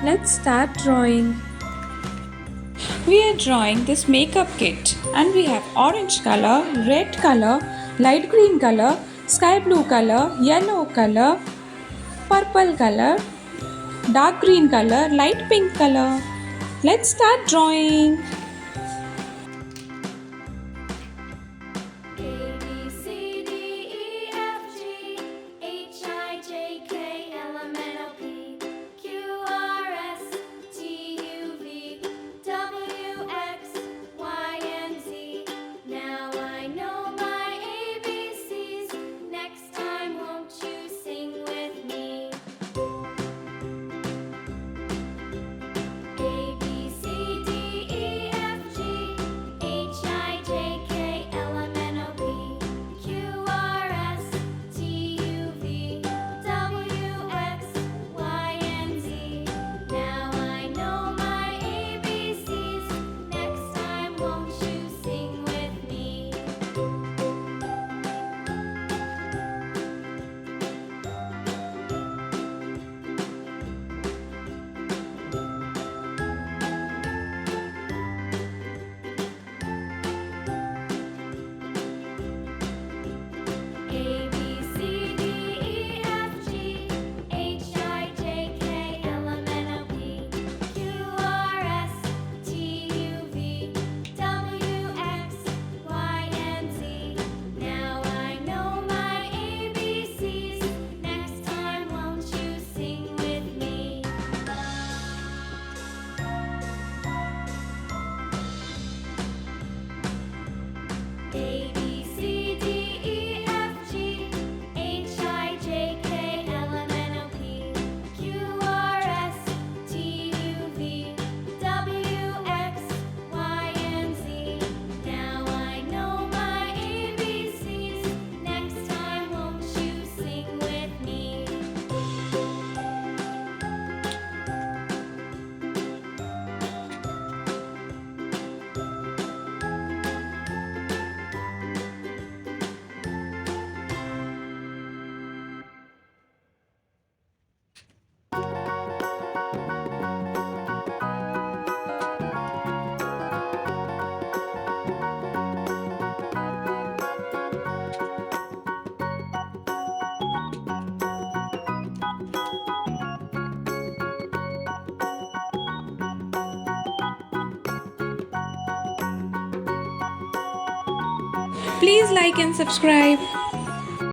Let's start drawing. We are drawing this makeup kit and we have orange color, red color, light green color, sky blue color, yellow color, purple color, dark green color, light pink color. Let's start drawing. A B C D E F G H I J K L M N O P Q R S T U V W X Y and Z. Now I know my ABCs. Next time, won't you sing with me? A B C D E F G H I J K L M N O P Q R S T U V W X Y and Z. Now I know my ABCs. Next time, won't you sing with me? A B C D E F G H I J K L M N O P Q R S T U V W X Y and Z. Now I know my ABCs. Next time, won't you sing with me? A B C D E F G H I J K L M N O P Q R S T U V W X Y and Z. Now I know my ABCs. Next time, won't you sing with me? Please like and subscribe.